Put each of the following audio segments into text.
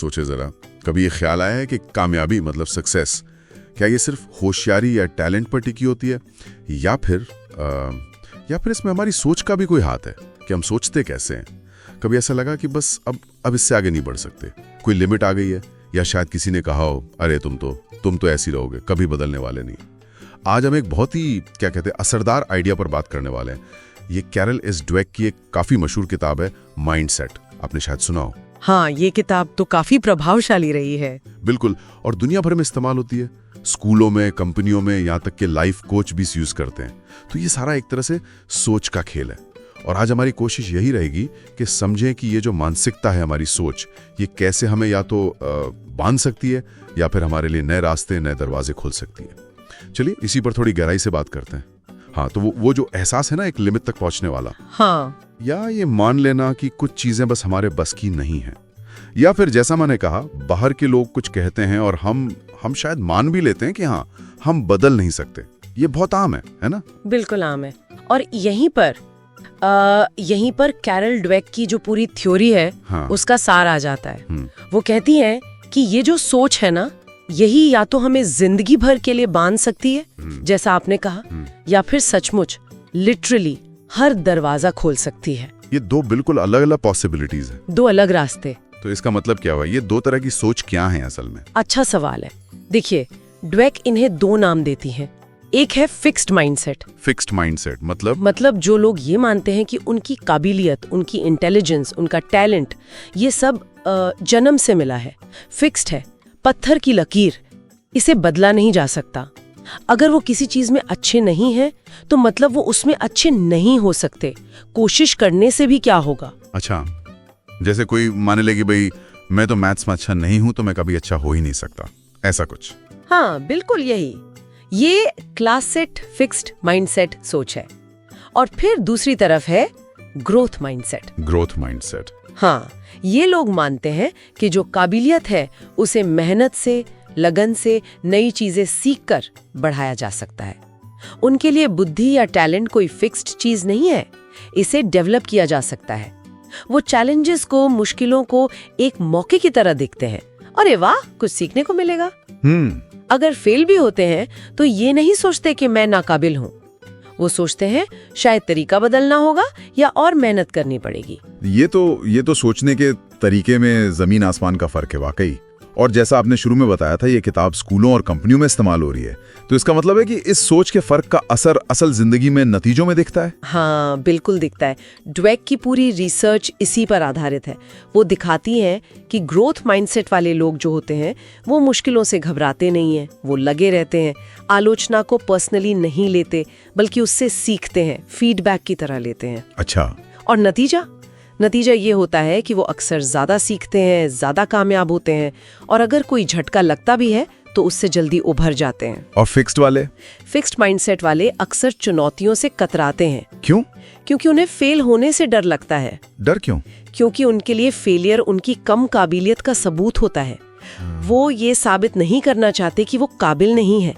सोचे जरा, कभी ये ख्याल आया है कि कामयाबी मतलब सक्सेस, क्या ये सिर्फ होशियारी या टैलेंट पर टिकी होती है, या फिर इसमें हमारी सोच का भी कोई हाथ है कि हम सोचते कैसे हैं? कभी ऐसा लगा कि बस अब इससे आगे नहीं बढ़ सकते, कोई लिमिट आ गई है, या शायद किसी ने कहा हो अरे तुम तो ऐसे ही रहोगे, कभी बदलने वाले नहीं। आज हम एक बहुत ही क्या कहते हैं असरदार आइडिया पर बात करने वाले हैं। ये कैरल एस ड्वेक की एक काफी मशहूर किताब है माइंडसेट, आपने शायद सुना हो। हाँ, ये किताब तो काफी प्रभावशाली रही है। बिल्कुल, और दुनिया भर में इस्तेमाल होती है, स्कूलों में, कंपनियों में, यहाँ तक के लाइफ कोच भी यूज करते हैं। तो ये सारा एक तरह से सोच का खेल है, और आज हमारी कोशिश यही रहेगी कि समझें कि ये जो मानसिकता है, हमारी सोच, ये कैसे हमें या तो बांध सकती है या फिर हमारे लिए नए रास्ते, नए दरवाजे खोल सकती है। चलिए इसी पर थोड़ी गहराई से बात करते हैं। हाँ, तो वो जो एहसास है ना एक लिमिट तक पहुंचने वाला, हाँ, या ये मान लेना कि कुछ चीजें बस हमारे बस की नहीं है, या फिर जैसा मैंने कहा, बाहर के लोग कुछ कहते हैं और हम शायद मान भी लेते हैं कि हाँ, हम बदल नहीं सकते। ये बहुत आम है ना? बिल्कुल आम है। और यहीं पर कैरल ड्वेक की जो पूरी थ्योरी है, हाँ, उसका सार आ जाता है। वो कहती है कि ये जो सोच है ना, यही या तो हमें जिंदगी भर के लिए बांध सकती है, जैसा आपने कहा, या फिर सचमुच लिटरली हर दरवाजा खोल सकती है। ये दो बिल्कुल अलग अलग पॉसिबिलिटीज है, दो अलग रास्ते। तो इसका मतलब क्या हुआ? ये दो तरह की सोच क्या है असल में? अच्छा सवाल है। देखिए, ड्वेक इन्हें दो नाम देती है। एक है फिक्स्ड माइंडसेट। फिक्स्ड माइंडसेट मतलब जो लोग ये मानते हैं कि उनकी काबिलियत, उनकी इंटेलिजेंस, उनका टैलेंट, ये सब जन्म से मिला है, फिक्स्ड है, पत्थर की लकीर, इसे बदला नहीं जा सकता। अगर वो किसी चीज में अच्छे नहीं हैं, तो मतलब वो उसमें अच्छे नहीं हो सकते, कोशिश करने से भी क्या होगा। अच्छा, जैसे कोई मान ले कि भाई मैं तो मैथ्स में अच्छा नहीं हूं, तो मैं कभी अच्छा हो ही नहीं सकता, ऐसा कुछ। हाँ, बिल्कुल यही। ये क्लासिक फिक्स्ड माइंडसेट सोच है। और फिर दूसरी तरफ है ग्रोथ माइंडसेट। ग्रोथ माइंडसेट, हाँ, ये लोग मानते हैं कि जो काबिलियत है उसे मेहनत से, लगन से, नई चीजें सीखकर बढ़ाया जा सकता है। उनके लिए बुद्धि या टैलेंट कोई फिक्स्ड चीज नहीं है, इसे डेवलप किया जा सकता है। वो चैलेंजेस को, मुश्किलों को एक मौके की तरह देखते हैं। अरे वाह, कुछ सीखने को मिलेगा। अगर फेल भी होते हैं तो ये नहीं सोचते कि मैं नाकाबिल हूँ, वो सोचते हैं शायद तरीका बदलना होगा या और मेहनत करनी पड़ेगी। ये तो सोचने के तरीके में जमीन आसमान का फर्क है वाकई। और जैसा आपने शुरू में बताया था, ये किताब स्कूलों और कंपनियों में इस्तेमाल हो रही है, तो इसका मतलब है कि इस सोच के फर्क का असर असल जिंदगी में नतीजों में दिखता है। हाँ, बिल्कुल दिखता है। ड्वेक की पूरी रिसर्च इसी पर आधारित है। वो दिखाती है कि ग्रोथ माइंडसेट वाले लोग जो होते हैं, वो मुश्किलों से घबराते नहीं हैं, वो लगे रहते हैं, आलोचना को पर्सनली नहीं लेते, बल्कि उससे सीखते हैं, फीडबैक की तरह लेते हैं। अच्छा, और नतीजा ये होता है कि वो अक्सर ज्यादा सीखते हैं, ज्यादा कामयाब होते हैं, और अगर कोई झटका लगता भी है तो उससे जल्दी उभर जाते हैं। और फिक्स्ड माइंडसेट वाले अक्सर चुनौतियों से कतराते हैं। क्यों? क्योंकि उन्हें फेल होने से डर लगता है। डर क्यों? क्योंकि उनके लिए फेलियर उनकी कम काबिलियत का सबूत होता है। वो ये साबित नहीं करना चाहते कि वो काबिल नहीं है,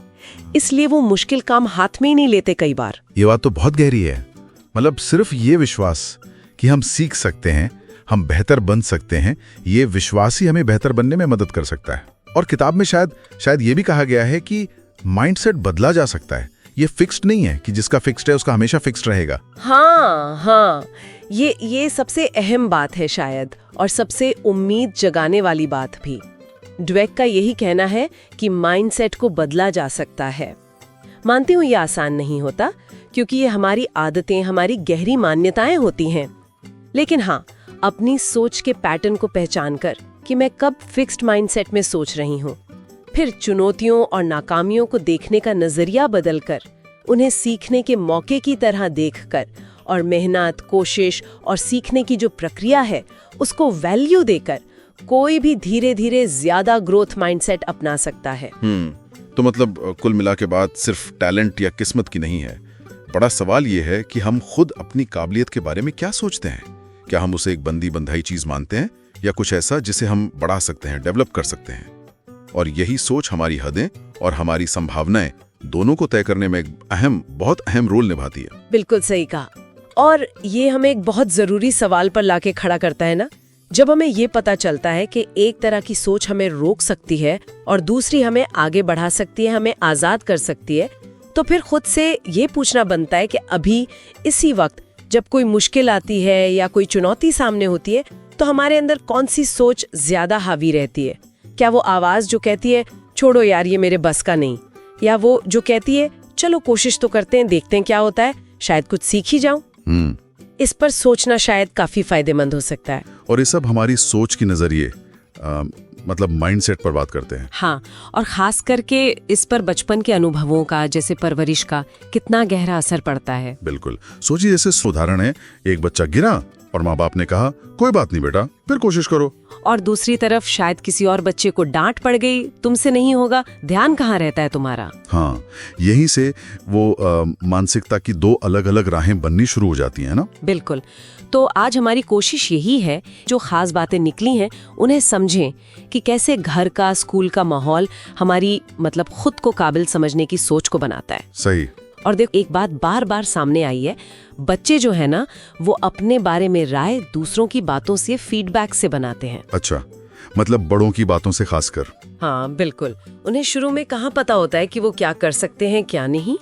इसलिए वो मुश्किल काम हाथ में ही नहीं लेते कई बार। ये बात तो बहुत गहरी है। मतलब सिर्फ ये विश्वास कि हम सीख सकते हैं, हम बेहतर बन सकते हैं, ये विश्वास ही हमें बेहतर बनने में मदद कर सकता है। और किताब में शायद ये भी कहा गया है कि माइंडसेट बदला जा सकता है, ये फिक्स्ड नहीं है कि जिसका फिक्स्ड है उसका हमेशा फिक्स्ड रहेगा। हाँ, ये सबसे अहम बात है शायद, और सबसे उम्मीद जगाने वाली बात भी। ड्वेक का यही कहना है कि माइंडसेट को बदला जा सकता है। मानती हूँ ये आसान नहीं होता, क्योंकि ये हमारी आदतें, हमारी गहरी मान्यताएं होती हैं। लेकिन हाँ, अपनी सोच के पैटर्न को पहचान कर कि मैं कब फिक्स्ड माइंडसेट में सोच रही हूँ, फिर चुनौतियों और नाकामियों को देखने का नजरिया बदलकर, उन्हें सीखने के मौके की तरह देखकर, और मेहनत, कोशिश और सीखने की जो प्रक्रिया है उसको वैल्यू देकर, कोई भी धीरे धीरे ज्यादा ग्रोथ माइंडसेट अपना सकता है। तो मतलब कुल मिला के बात सिर्फ टैलेंट या किस्मत की नहीं है। बड़ा सवाल ये है कि हम खुद अपनी काबिलियत के बारे में क्या सोचते हैं। क्या हम उसे एक बंदी बंधाई चीज मानते हैं, या कुछ ऐसा जिसे हम बढ़ा सकते हैं, डेवलप कर सकते हैं? और यही सोच हमारी हदें और हमारी संभावनाएं दोनों को तय करने में बहुत अहम रोल निभाती है। बिल्कुल सही कहा। और ये हमें एक बहुत जरूरी सवाल पर लाके खड़ा करता है ना, जब हमें ये पता चलता है कि एक तरह की सोच हमें रोक सकती है और दूसरी हमें आगे बढ़ा सकती है, हमें आजाद कर सकती है, तो फिर खुद से ये पूछना बनता है कि अभी इसी वक्त जब कोई मुश्किल आती है या कोई चुनौती सामने होती है, तो हमारे अंदर कौन सी सोच ज्यादा हावी रहती है? क्या वो आवाज जो कहती है छोड़ो यार ये मेरे बस का नहीं, या वो जो कहती है चलो कोशिश तो करते हैं, देखते हैं क्या होता है, शायद कुछ सीख ही जाऊं? इस पर सोचना शायद काफी फायदेमंद हो सकता है। और ये सब हमारी सोच की नजरिए मतलब माइंडसेट पर बात करते हैं। हाँ, और खास करके इस पर बचपन के अनुभवों का, जैसे परवरिश का, कितना गहरा असर पड़ता है। बिल्कुल। सोचिए, जैसे उदाहरण है, एक बच्चा गिरा और माँ बाप ने कहा कोई बात नहीं बेटा, फिर कोशिश करो। और दूसरी तरफ शायद किसी और बच्चे को डांट पड़ गई, तुमसे नहीं होगा, ध्यान कहाँ रहता है तुम्हारा? हाँ, यहीं से वो मानसिकता की दो अलग अलग राहें बननी शुरू हो जाती हैं ना। बिल्कुल। तो आज हमारी कोशिश यही है, जो खास बातें निकली हैं उन्हें समझें कि कैसे घर का, स्कूल का माहौल हमारी मतलब खुद को काबिल समझने की सोच को बनाता है। सही। और देखो, एक बात बार बार सामने आई है, बच्चे जो है ना वो अपने बारे में राय दूसरों की बातों से, फीडबैक से बनाते हैं। अच्छा, मतलब बड़ों की बातों से खासकर। हाँ बिल्कुल। उन्हें शुरू में कहाँ पता होता है कि वो क्या कर सकते हैं क्या नहीं।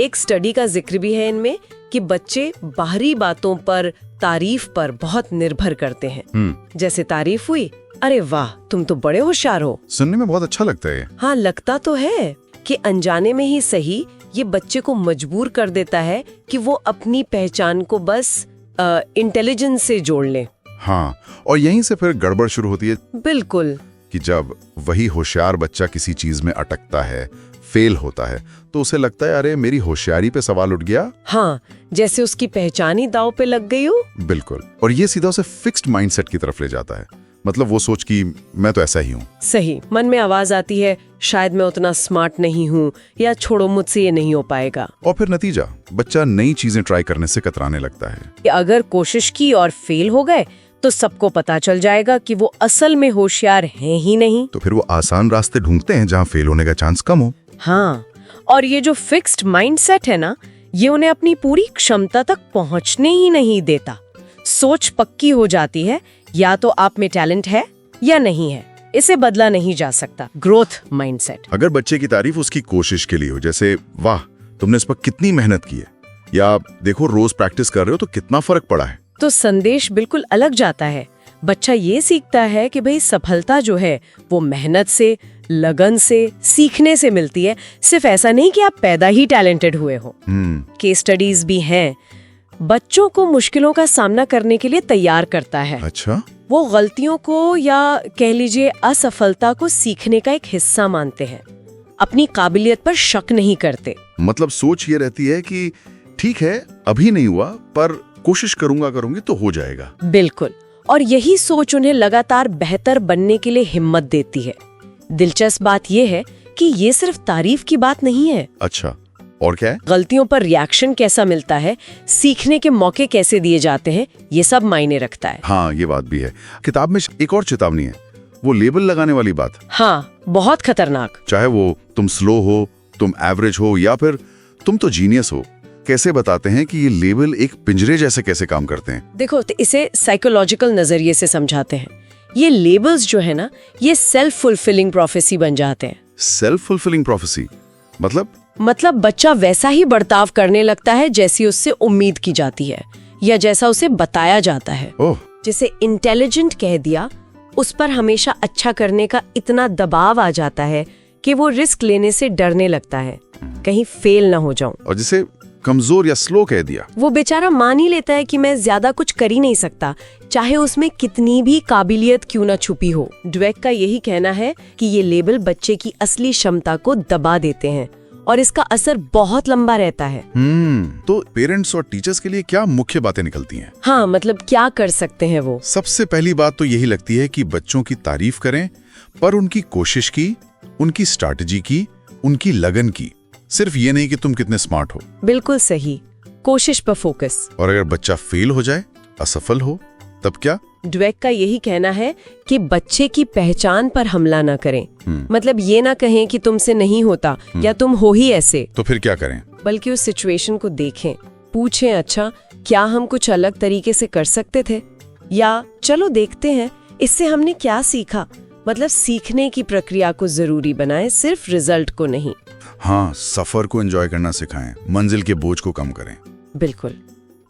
एक स्टडी का जिक्र भी है इनमें कि बच्चे बाहरी बातों पर, तारीफ पर बहुत निर्भर करते हैं। जैसे तारीफ हुई, अरे वाह तुम तो बड़े होशियार हो। सुनने में बहुत अच्छा लगता है। हाँ, लगता तो है कि अनजाने में ही सही ये बच्चे को मजबूर कर देता है कि वो अपनी पहचान को बस इंटेलिजेंस से जोड़ ले। हाँ, और यहीं से फिर गड़बड़ शुरू होती है। बिल्कुल। कि जब वही होशियार बच्चा किसी चीज में अटकता है, फेल होता है, तो उसे लगता है अरे मेरी होशियारी पे सवाल उठ गया। हाँ, जैसे उसकी पहचान ही दांव पे लग गई हो। बिल्कुल। और ये सीधा उसे फिक्स्ड माइंडसेट की तरफ ले जाता है। मतलब वो सोच कि मैं तो ऐसा ही हूँ। सही। मन में आवाज आती है शायद मैं उतना स्मार्ट नहीं हूँ, या छोड़ो मुझसे ये नहीं हो पाएगा। और फिर नतीजा, बच्चा नई चीजें ट्राई करने से कतराने लगता है। कि अगर कोशिश की और फेल हो गए तो सबको पता चल जाएगा कि वो असल में होशियार हैं ही नहीं। तो फिर वो आसान रास्ते ढूंढते हैं जहाँ फेल होने का चांस कम हो। हाँ, और ये जो फिक्स्ड माइंडसेट है ना, ये उन्हें अपनी पूरी क्षमता तक पहुंचने ही नहीं देता। सोच पक्की हो जाती है, या तो आप में टैलेंट है या नहीं है, इसे बदला नहीं जा सकता। Growth mindset. अगर बच्चे की तारीफ उसकी कोशिश के लिए हो, जैसे वाह तुमने इस पर कितनी मेहनत की है, या देखो रोज प्रैक्टिस कर रहे हो तो कितना फर्क पड़ा है, तो संदेश बिल्कुल अलग जाता है। बच्चा ये सीखता है कि भाई सफलता जो है वो मेहनत से, लगन से, सीखने से मिलती है। सिर्फ ऐसा नहीं कि आप पैदा ही टैलेंटेड हुए हो। केस स्टडीज भी हैं। बच्चों को मुश्किलों का सामना करने के लिए तैयार करता है। अच्छा। वो गलतियों को, या कह लीजिए असफलता को, सीखने का एक हिस्सा मानते हैं। अपनी काबिलियत पर शक नहीं करते। मतलब सोच ये रहती है कि ठीक है अभी नहीं हुआ, पर कोशिश करूंगी तो हो जाएगा। बिल्कुल। और यही सोच उन्हें लगातार बेहतर बनने के लिए हिम्मत देती है। दिलचस्प बात यह है कि ये सिर्फ तारीफ की बात नहीं है। अच्छा, और क्या है? गलतियों पर रिएक्शन कैसा मिलता है, सीखने के मौके कैसे दिए जाते हैं, ये सब मायने रखता है। हाँ, ये बात भी है। किताब में एक और चेतावनी है, वो लेबल लगाने वाली बात। हाँ, बहुत खतरनाक। चाहे वो तुम स्लो हो, तुम एवरेज हो, या फिर तुम तो जीनियस हो, कैसे बताते हैं कि ये लेबल एक पिंजरे जैसे कैसे काम करते हैं? देखो, तो इसे साइकोलॉजिकल नजरिए से समझाते हैं। ये लेबल्स जो है ना, ये सेल्फ फुलफिलिंग प्रोफेसी बन जाते हैं। सेल्फ फुलफिलिंग प्रोफेसी मतलब बच्चा वैसा ही बर्ताव करने लगता है जैसी उससे उम्मीद की जाती है, या जैसा उसे बताया जाता है। जैसे इंटेलिजेंट कह दिया, उस पर हमेशा अच्छा करने का इतना दबाव आ जाता है कि वो रिस्क लेने से डरने लगता है, कहीं फेल ना हो जाऊं। और जिसे कमजोर या स्लो कह दिया, वो बेचारा मान ही लेता है कि मैं ज्यादा कुछ कर ही नहीं सकता, चाहे उसमें कितनी भी काबिलियत क्यों ना छुपी हो। ड्वेक का यही कहना है कि ये लेबल बच्चे की असली क्षमता को दबा देते हैं, और इसका असर बहुत लंबा रहता है। तो पेरेंट्स और टीचर्स के लिए क्या मुख्य बातें निकलती हैं? हाँ, मतलब क्या कर सकते हैं वो? सबसे पहली बात तो यही लगती है कि बच्चों की तारीफ करें, पर उनकी कोशिश की, उनकी स्ट्रैटेजी की, उनकी लगन की, सिर्फ ये नहीं कि तुम कितने स्मार्ट हो। बिल्कुल सही, कोशिश पर फोकस। और अगर बच्चा फेल हो जाए, असफल हो, तब क्या? ड्वेक का यही कहना है कि बच्चे की पहचान पर हमला ना करें। मतलब ये ना कहें कि तुमसे नहीं होता, या तुम हो ही ऐसे। तो फिर क्या करें? बल्कि उस सिचुएशन को देखें, पूछें, अच्छा क्या हम कुछ अलग तरीके से कर सकते थे? या चलो देखते हैं इससे हमने क्या सीखा। मतलब सीखने की प्रक्रिया को जरूरी बनाएं, सिर्फ रिजल्ट को नहीं। हाँ, सफर को एंजॉय करना सिखाएं, मंजिल के बोझ को कम करें। बिल्कुल।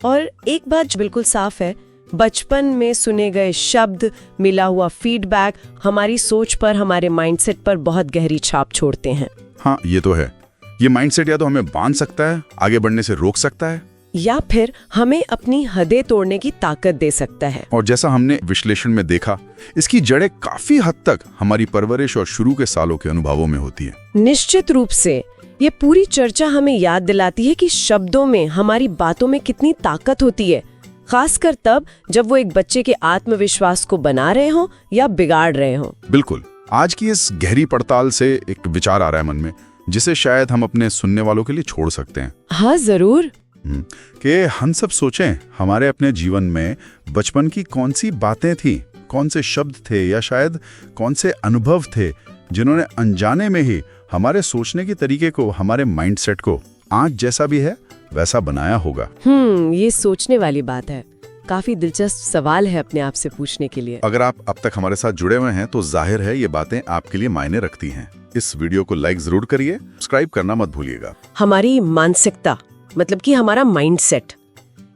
और एक बात बिल्कुल साफ है, बचपन में सुने गए शब्द, मिला हुआ फीडबैक हमारी सोच पर, हमारे माइंडसेट पर बहुत गहरी छाप छोड़ते हैं। हाँ, ये तो है। ये माइंडसेट या तो हमें बांध सकता है, आगे बढ़ने से रोक सकता है, या फिर हमें अपनी हदें तोड़ने की ताकत दे सकता है। और जैसा हमने विश्लेषण में देखा, इसकी जड़ें काफी हद तक हमारी परवरिश और शुरू के सालों के अनुभवों में होती है। निश्चित रूप से ये पूरी चर्चा हमें याद दिलाती है कि शब्दों में, हमारी बातों में कितनी ताकत होती है, खासकर तब जब वो एक बच्चे के आत्मविश्वास को बना रहे हों या बिगाड़ रहे हों। बिल्कुल। आज की इस गहरी पड़ताल से एक विचार आ रहा है मन में, जिसे शायद हम अपने सुनने वालों के लिए छोड़ सकते हैं। हाँ, जरूर। कि हम सब सोचें, हमारे अपने जीवन में बचपन की कौन सी बातें थी, कौन से शब्द थे, या शायद कौन से अनुभव थे जिन्होंने अनजाने में ही हमारे सोचने के तरीके को, हमारे माइंडसेट को आज जैसा भी है वैसा बनाया होगा। ये सोचने वाली बात है। काफी दिलचस्प सवाल है अपने आप से पूछने के लिए। अगर आप अब तक हमारे साथ जुड़े हुए हैं तो जाहिर है ये बातें आपके लिए मायने रखती हैं। इस वीडियो को लाइक जरूर करिए, सब्सक्राइब करना मत भूलिएगा। हमारी मानसिकता, मतलब कि हमारा माइंडसेट,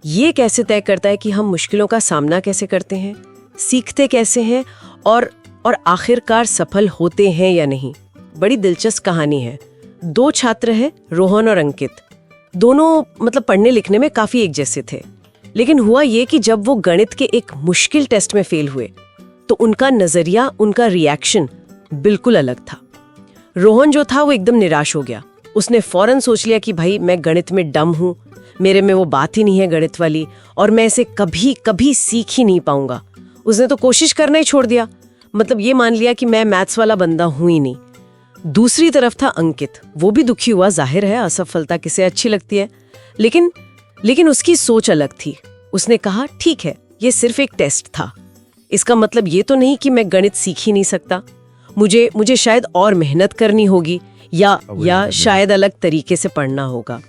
ये कैसे तय करता है कि हम मुश्किलों का सामना कैसे करते हैं, सीखते कैसे हैं और आखिरकार सफल होते हैं या नहीं। बड़ी दिलचस्प कहानी है। 2 छात्र हैं, रोहन और अंकित। दोनों मतलब पढ़ने लिखने में काफी एक जैसे थे, लेकिन हुआ ये कि जब वो गणित के एक मुश्किल टेस्ट में फेल हुए तो उनका नजरिया, उनका रिएक्शन बिल्कुल अलग था। रोहन जो था वो एकदम निराश हो गया। उसने फौरन सोच लिया कि भाई मैं गणित में डम हूँ, मेरे में वो बात ही नहीं है गणित वाली, और मैं इसे कभी कभी सीख ही नहीं पाऊंगा। उसने तो कोशिश करना ही छोड़ दिया, मतलब ये मान लिया कि मैं मैथ्स वाला बंदा हूं ही नहीं। दूसरी तरफ था अंकित। वो भी दुखी हुआ, जाहिर है असफलता किसे अच्छी लगती है, लेकिन उसकी सोच अलग थी। उसने कहा ठीक है, ये सिर्फ एक टेस्ट था, इसका मतलब ये तो नहीं कि मैं गणित सीख ही नहीं सकता। मुझे शायद और मेहनत करनी होगी या शायद अलग तरीके से पढ़ना होगा।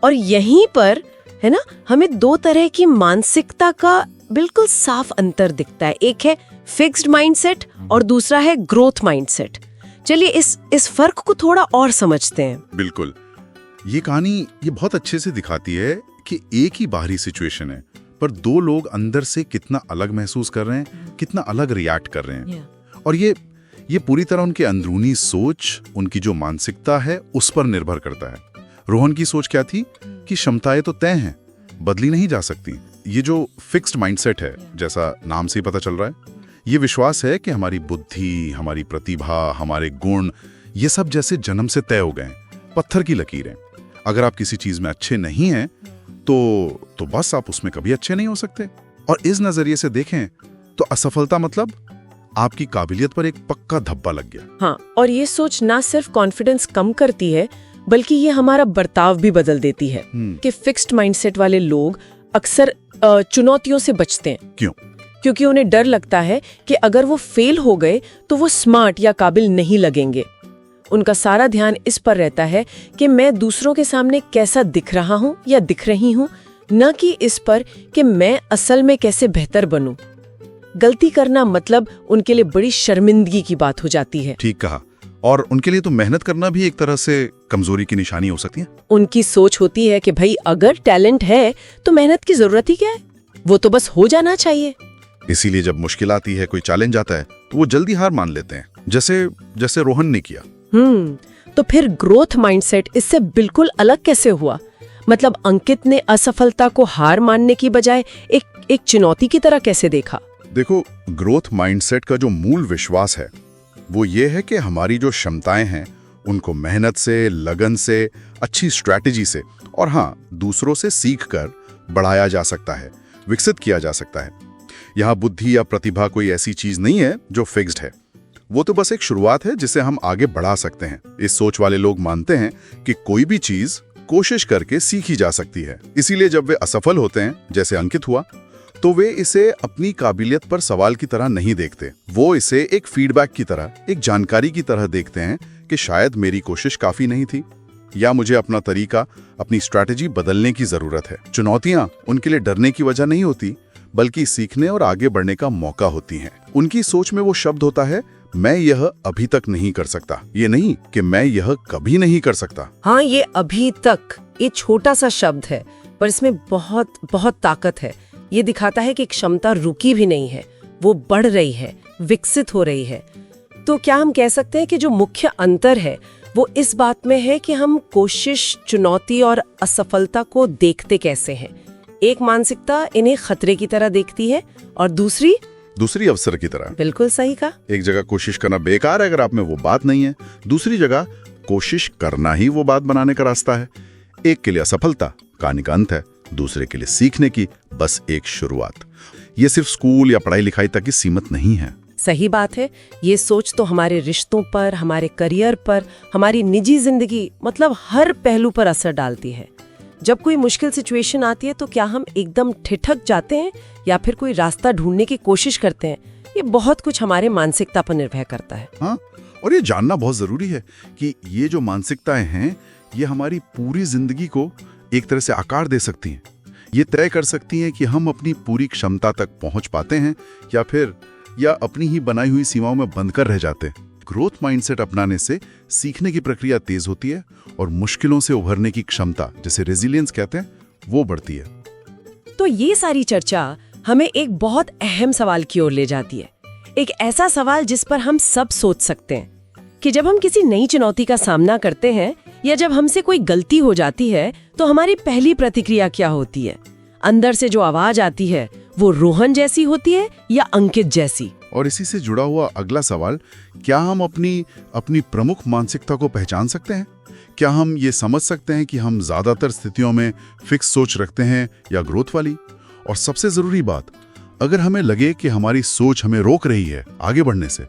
और यहीं पर है ना, हमें 2 तरह की मानसिकता का बिल्कुल साफ अंतर दिखता है। एक है फिक्स्ड माइंडसेट और दूसरा है ग्रोथ माइंडसेट। चलिए इस फर्क को थोड़ा और समझते हैं। बिल्कुल। ये कहानी ये बहुत अच्छे से दिखाती है कि एक ही बाहरी सिचुएशन है, पर 2 लोग अंदर से कितना अलग महसूस कर रहे हैं, कितना अलग रिएक्ट कर रहे हैं। और ये पूरी तरह उनके अंदरूनी सोच, उनकी जो मानसिकता है उस पर निर्भर करता है। रोहन की सोच क्या थी कि क्षमताएं तो तय हैं, बदली नहीं जा सकती। ये जो फिक्स्ड माइंडसेट है, जैसा नाम से ही पता चल रहा है, ये विश्वास है कि हमारी बुद्धि, हमारी प्रतिभा, हमारे गुण, ये सब जैसे जन्म से तय हो गए, पत्थर की लकीरें। अगर आप किसी चीज में अच्छे नहीं हैं तो बस आप उसमें कभी अच्छे नहीं हो सकते। और इस नजरिए से देखें तो असफलता मतलब आपकी काबिलियत पर एक पक्का धब्बा लग गया। हाँ, और ये सोच ना सिर्फ कॉन्फिडेंस कम करती है, बल्कि ये हमारा बर्ताव भी बदल देती है। कि फिक्स्ड माइंडसेट वाले लोग अक्सर चुनौतियों से बचते हैं। क्यों? क्योंकि उन्हें डर लगता है कि अगर वो फेल हो गए तो वो स्मार्ट या काबिल नहीं लगेंगे। उनका सारा ध्यान इस पर रहता है कि मैं दूसरों के सामने कैसा दिख रहा हूँ या दिख रही हूँ, न कि इस पर कि मैं असल में कैसे बेहतर बनूं। गलती करना मतलब उनके लिए बड़ी शर्मिंदगी की बात हो जाती है। ठीक कहा। और उनके लिए तो मेहनत करना भी एक तरह से कमजोरी की निशानी हो सकती है। उनकी सोच होती है कि भाई अगर टैलेंट है तो मेहनत की जरूरत ही क्या है, वो तो बस हो जाना चाहिए। इसीलिए जब मुश्किल आती है, कोई चैलेंज आता है, तो वो जल्दी हार मान लेते हैं, जैसे रोहन ने किया। तो फिर ग्रोथ माइंडसेट इससे बिल्कुल अलग कैसे हुआ? मतलब अंकित ने असफलता को हार मानने की बजाय एक चुनौती की तरह कैसे देखा? देखो, ग्रोथ माइंडसेट का जो मूल विश्वास है वो ये है कि हमारी जो क्षमताएं हैं उनको मेहनत से, लगन से, अच्छी स्ट्रैटेजी से और हाँ, दूसरों से सीखकर बढ़ाया जा सकता है, विकसित किया जा सकता है। यहाँ बुद्धि या प्रतिभा कोई ऐसी चीज नहीं है जो फिक्स्ड है, वो तो बस एक शुरुआत है जिसे हम आगे बढ़ा सकते हैं। इस सोच वाले लोग मानते हैं कि कोई भी चीज कोशिश करके सीखी जा सकती है। इसीलिए जब वे असफल होते हैं, जैसे अंकित हुआ, तो वे इसे अपनी काबिलियत पर सवाल की तरह नहीं देखते। वो इसे एक फीडबैक की तरह, एक जानकारी की तरह देखते हैं कि शायद मेरी कोशिश काफी नहीं थी या मुझे अपना तरीका, अपनी स्ट्रैटेजी बदलने की जरूरत है। चुनौतियां उनके लिए डरने की वजह नहीं होती, बल्कि सीखने और आगे बढ़ने का मौका होती हैं। उनकी सोच में वो शब्द होता है, मैं यह अभी तक नहीं कर सकता, ये नहीं कि मैं यह कभी नहीं कर सकता। हाँ, ये अभी तक, ये छोटा सा शब्द है पर इसमें बहुत बहुत ताकत है। ये दिखाता है कि क्षमता रुकी भी नहीं है, वो बढ़ रही है, विकसित हो रही है। तो क्या हम कह सकते हैं कि जो मुख्य अंतर है वो इस बात में है कि हम कोशिश, चुनौती और असफलता को देखते कैसे हैं। एक मानसिकता इन्हें खतरे की तरह देखती है और दूसरी अवसर की तरह। बिल्कुल सही कहा। एक जगह कोशिश करना बेकार है अगर आप में वो बात नहीं है, दूसरी जगह कोशिश करना ही वो बात बनाने का रास्ता है। एक के लिए असफलता कहानी का अंत है, दूसरे के लिए सीखने की बस एक शुरुआत। ये सिर्फ स्कूल या पढ़ाई लिखाई तक ही सीमित नहीं है। सही बात है। ये सोच तो हमारे रिश्तों पर, हमारे करियर पर, हमारी निजी जिंदगी, मतलब हर पहलू पर असर डालती है। जब कोई मुश्किल सिचुएशन आती है तो क्या हम एकदम ठिठक जाते हैं या फिर कोई रास्ता ढूंढने की कोशिश करते हैं? ये बहुत कुछ हमारे मानसिकता पर निर्भर करता है। हाँ, और ये जानना बहुत जरूरी है कि ये जो मानसिकताएं हैं ये हमारी पूरी जिंदगी को एक तरह से आकार दे सकती हैं। ये तय कर सकती हैं कि हम अपनी पूरी क्षमता तक पहुंच पाते हैं या अपनी ही बनाई हुई सीमाओं में बंद कर रह जाते हैं। ग्रोथ माइंडसेट अपनाने से सीखने की प्रक्रिया तेज होती है और मुश्किलों से उभरने की क्षमता, जिसे रेजिलियंस कहते हैं, वो बढ़ती है। तो ये सारी चर्चा हमें एक बहुत अहम सवाल की ओर ले जाती है। एक ऐसा सवाल जिस पर हम सब सोच सकते हैं कि जब हम किसी नई चुनौती का सामना करते हैं या जब हमसे कोई गलती हो जाती है तो हमारी पहली प्रतिक्रिया क्या होती है? अंदर से जो आवाज आती है वो रोहन जैसी होती है या अंकित जैसी? और इसी से जुड़ा हुआ अगला सवाल, क्या हम अपनी प्रमुख मानसिकता को पहचान सकते हैं? क्या हम ये समझ सकते हैं कि हम ज्यादातर स्थितियों में फिक्स सोच रखते हैं या ग्रोथ वाली? और सबसे जरूरी बात, अगर हमें लगे कि हमारी सोच हमें रोक रही है आगे बढ़ने से,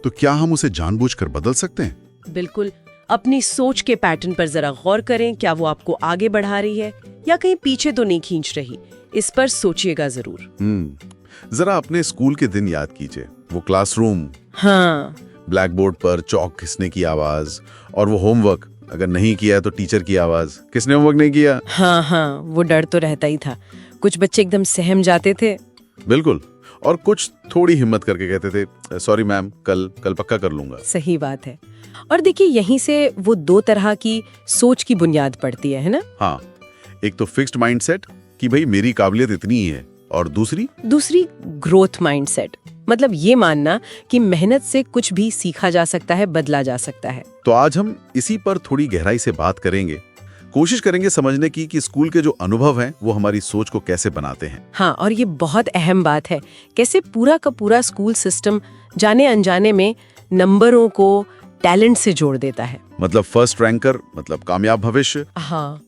तो क्या हम उसे जानबूझकर बदल सकते हैं? बिल्कुल। अपनी सोच के पैटर्न पर जरा गौर करें। क्या वो आपको आगे बढ़ा रही है या कहीं पीछे तो नहीं खींच रही? इस पर सोचिएगा जरूर। जरा अपने स्कूल के दिन याद कीजिए। वो क्लासरूम, हाँ, ब्लैक बोर्ड पर चौक घिसने की आवाज, और वो होमवर्क अगर नहीं किया तो टीचर की आवाज, किसने होमवर्क नहीं किया? हाँ, वो डर तो रहता ही था। कुछ बच्चे एकदम सहम जाते थे। बिल्कुल, और कुछ थोड़ी हिम्मत करके कहते थे, सॉरी मैम, कल पक्का कर लूंगा। सही बात है। और देखिए, यहीं से वो दो तरह की सोच की बुनियाद पड़ती है ना? हाँ, एक तो फिक्स्ड माइंडसेट कि भाई मेरी काबिलियत इतनी ही है, और दूसरी ग्रोथ माइंडसेट, मतलब ये मानना कि मेहनत से कुछ भी सीखा जा सकता है, बदला जा सकता है। तो आज हम इसी पर थोड़ी गहराई से बात करेंगे। कोशिश करेंगे समझने की कि स्कूल के जो अनुभव हैं वो हमारी सोच को कैसे बनाते हैं। हाँ, और ये बहुत अहम बात है, कैसे पूरा का पूरा स्कूल सिस्टम जाने अनजाने में नंबरों को टैलेंट से जोड़ देता है। मतलब फर्स्ट रैंकर मतलब कामयाब भविष्य। हाँ,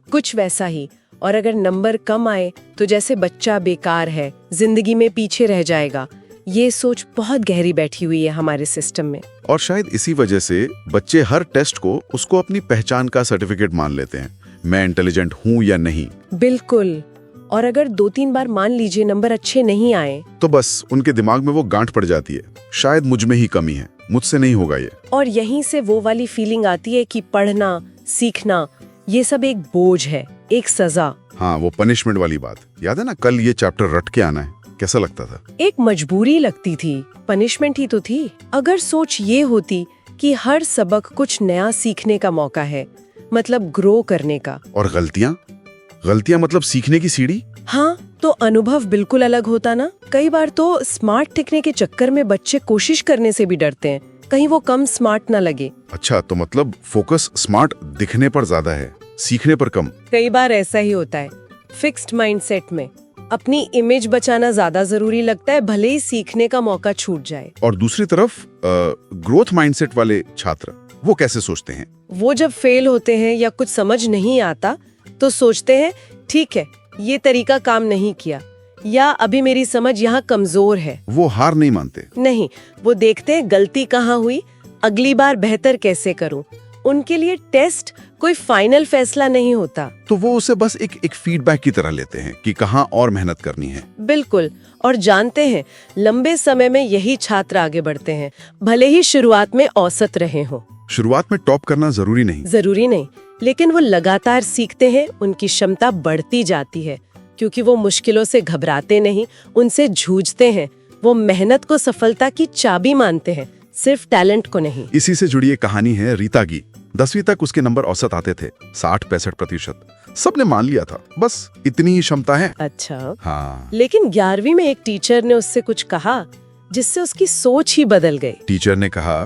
कुछ वैसा ही। और अगर नंबर कम आए तो जैसे बच्चा बेकार है, जिंदगी में पीछे रह जाएगा। ये सोच बहुत गहरी बैठी हुई है हमारे सिस्टम में। और शायद इसी वजह से बच्चे हर टेस्ट को उसको अपनी पहचान का सर्टिफिकेट मान लेते हैं। मैं इंटेलिजेंट हूँ या नहीं। बिल्कुल। और अगर 2-3 बार मान लीजिए नंबर अच्छे नहीं आए तो बस उनके दिमाग में वो गांठ पड़ जाती है, शायद मुझ में ही कमी है, मुझसे नहीं होगा ये। और यहीं से वो वाली फीलिंग आती है कि पढ़ना, सीखना, ये सब एक बोझ है, एक सजा। हाँ, वो पनिशमेंट वाली बात याद है ना, कल ये चैप्टर रट के आना है, कैसा लगता था? एक मजबूरी लगती थी, पनिशमेंट ही तो थी। अगर सोच ये होती कि हर सबक कुछ नया सीखने का मौका है, मतलब ग्रो करने का। और गलतियां मतलब सीखने की सीढ़ी। हाँ, तो अनुभव बिल्कुल अलग होता ना। कई बार तो स्मार्ट दिखने के चक्कर में बच्चे कोशिश करने से भी डरते हैं, कहीं वो कम स्मार्ट ना लगे। अच्छा, तो मतलब फोकस स्मार्ट दिखने पर ज्यादा है, सीखने पर कम। कई बार ऐसा ही होता है। फिक्स्ड माइंडसेट में अपनी इमेज बचाना ज्यादा जरूरी लगता है, भले ही सीखने का मौका छूट जाए। और दूसरी तरफ ग्रोथ माइंडसेट वाले छात्र, वो कैसे सोचते हैं? वो जब फेल होते हैं या कुछ समझ नहीं आता तो सोचते हैं, ठीक है, ये तरीका काम नहीं किया, या अभी मेरी समझ यहाँ कमजोर है। वो हार नहीं मानते। नहीं, वो देखते हैं गलती कहाँ हुई, अगली बार बेहतर कैसे करूं। उनके लिए टेस्ट कोई फाइनल फैसला नहीं होता। तो वो उसे बस एक फीडबैक की तरह लेते हैं कि कहाँ और मेहनत करनी है। बिल्कुल। और जानते हैं, लंबे समय में यही छात्र आगे बढ़ते हैं, भले ही शुरुआत में औसत रहे हों। शुरुआत में टॉप करना जरूरी नहीं, लेकिन वो लगातार सीखते हैं, उनकी क्षमता बढ़ती जाती है। क्योंकि वो मुश्किलों से घबराते नहीं, उनसे जूझते हैं। वो मेहनत को सफलता की चाबी मानते हैं, सिर्फ टैलेंट को नहीं। इसी से जुड़ी एक कहानी है रीता की। 10वीं तक उसके नंबर औसत आते थे 60-65%। सबने मान लिया था बस इतनी ही क्षमता है। अच्छा, हाँ। लेकिन 11वीं में एक टीचर ने उससे कुछ कहा जिससे उसकी सोच ही बदल गई। टीचर ने कहा,